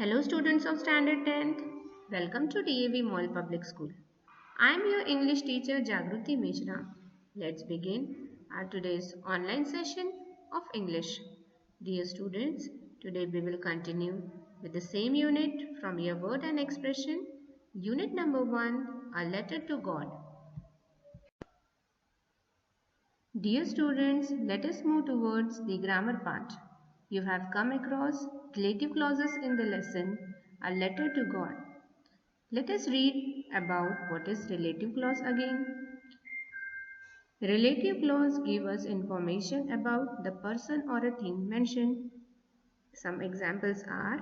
Hello students of Standard 10th. Welcome to Std-VIII-Moral Public School. I am your English teacher Jagruti Mishra. Let's begin our today's online session of English. Dear students, today we will continue with the same unit from your word and expression. Unit number 1, A Letter to God. Dear students, let us move towards the grammar part. You have come across relative clauses in the lesson, A Letter to God. Let us read about what is relative clause again. Relative clause give us information about the person or a thing mentioned. Some examples are,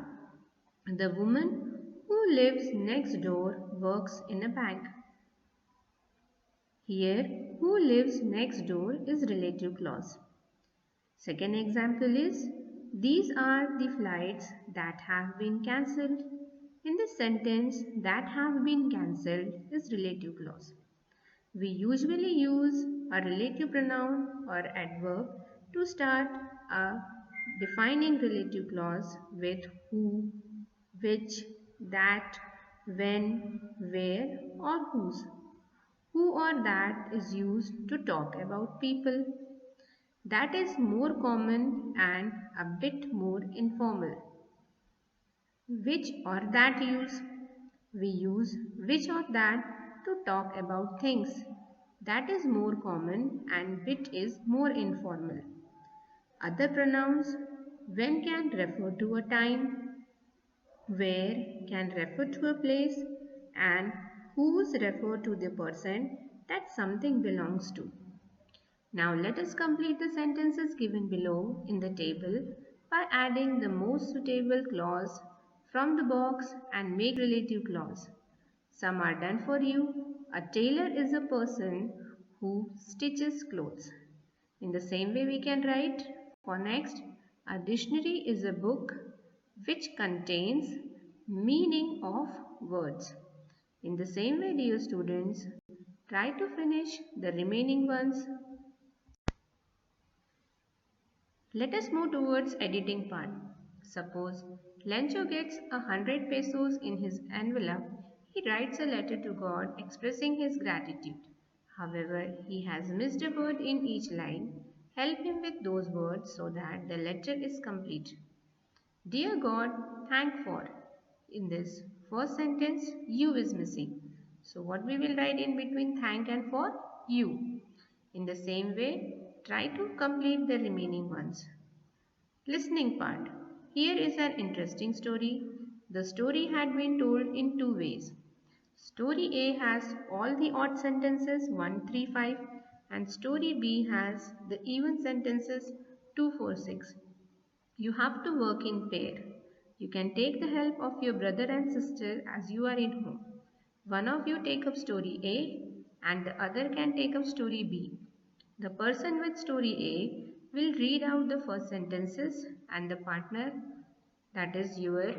the woman who lives next door works in a bank. Here, who lives next door is relative clause. Second example is, these are the flights that have been cancelled. In this sentence, that have been cancelled is relative clause. We usually use a relative pronoun or adverb to start a defining relative clause with who, which, that, when, where or whose. Who or that is used to talk about people. That is more common and a bit more informal. Which or that use. We use which or that to talk about things. That is more common and bit is more informal. Other pronouns, when can refer to a time, where can refer to a place, and whose refer to the person that something belongs to. Now let us complete the sentences given below in the table by adding the most suitable clause from the box and make relative clause. Some are done for you. A tailor is a person who stitches clothes. In the same way we can write for next, a dictionary is a book which contains meaning of words. In the same way, dear students, try to finish the remaining ones. Let us move towards editing part. Suppose Lencho gets 100 pesos in his envelope. He writes a letter to God expressing his gratitude. However, he has missed a word in each line. Help him with those words so that the letter is complete. Dear God, thank for. In this first sentence, you is missing. So what we will write in between thank and for? You. In the same way, try to complete the remaining ones. Listening part. Here is an interesting story. The story had been told in two ways. Story A has all the odd sentences 1, 3, 5 and story B has the even sentences 2, 4, 6. You have to work in pair. You can take the help of your brother and sister as you are in home. One of you take up story A and the other can take up story B. The person with story A will read out the first sentences and the partner, that is your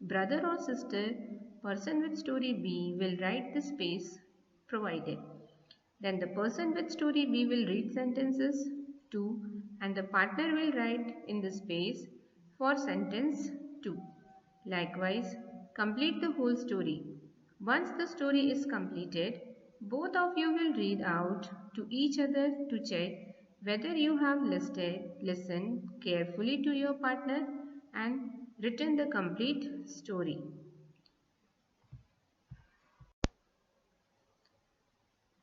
brother or sister, person with story B will write the space provided. Then the person with story B will read sentences 2 and the partner will write in the space for sentence 2. Likewise, complete the whole story. Once the story is completed, both of you will read out to each other to check whether you have listened carefully to your partner and written the complete story.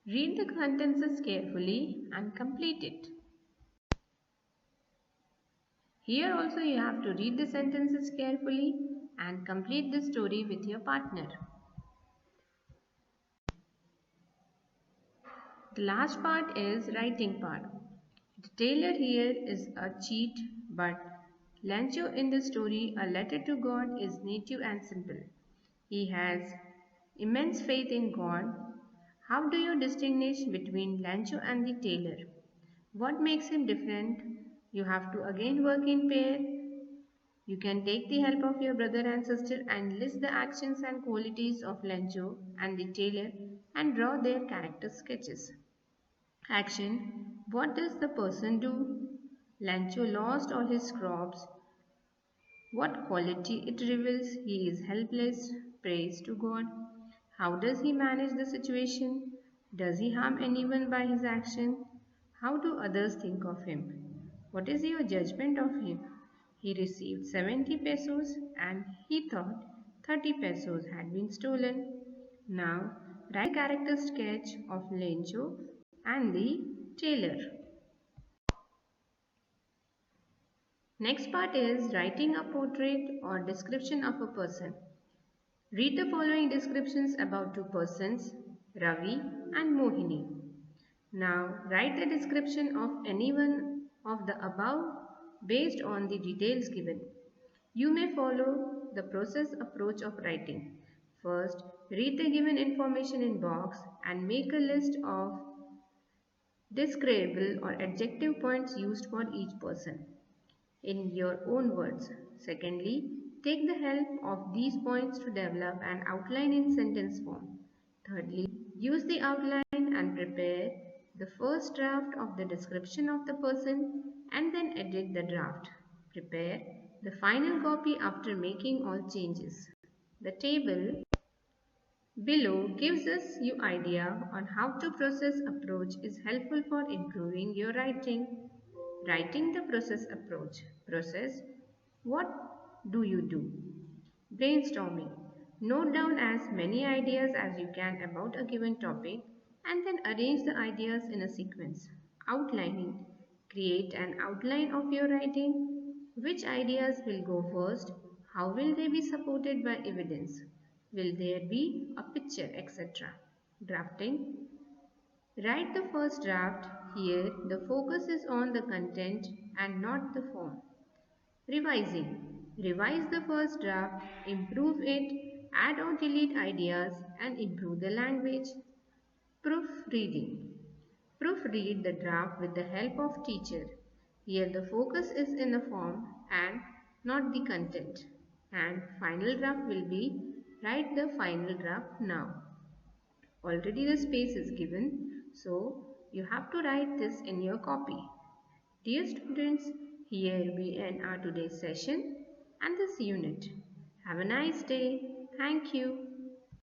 Read the sentences carefully and complete it. Here also you have to read the sentences carefully and complete the story with your partner. The last part is writing part. The tailor here is a cheat, but Lancho in the story A Letter to God is native and simple. He has immense faith in God. How do you distinguish between Lancho and the tailor? What makes him different? You have to again work in pair. You can take the help of your brother and sister and list the actions and qualities of Lancho and the tailor and draw their character sketches. Action. What does the person do? Lancho lost all his crops What quality it reveals? He is helpless, prays to God. How does he manage the situation? Does he harm anyone by his action? How do others think of him? What is your judgment of him? He received 70 pesos and he thought 30 pesos had been stolen. Now, write a character sketch of Lencho and the tailor. Next part is writing a portrait or description of a person. Read the following descriptions about two persons, Ravi and Mohini. Now write the description of any one of the above based on the details given. You may follow the process approach of writing. First, read the given information in box and make a list of describable or adjective points used for each person in your own words. Secondly, take the help of these points to develop an outline in sentence form. Thirdly, use the outline and prepare the first draft of the description of the person and then edit the draft. Prepare the final copy after making all changes. The table below gives us you idea on how to process approach is helpful for improving your writing. Writing the process approach. Process. What do you do? Brainstorming. Note down as many ideas as you can about a given topic and then arrange the ideas in a sequence. Outlining. Create an outline of your writing. Which ideas will go first? How will they be supported by evidence? Will there be a picture, etc.? Drafting. Write the first draft. Here, the focus is on the content and not the form. Revising. Revise the first draft, improve it, add or delete ideas, and improve the language. Proofreading. Proofread the draft with the help of teacher. Here, the focus is in the form and not the content. And final draft will be write the final draft now. Already the space is given, so you have to write this in your copy. Dear students, here we end our today's session and this unit. Have a nice day. Thank you.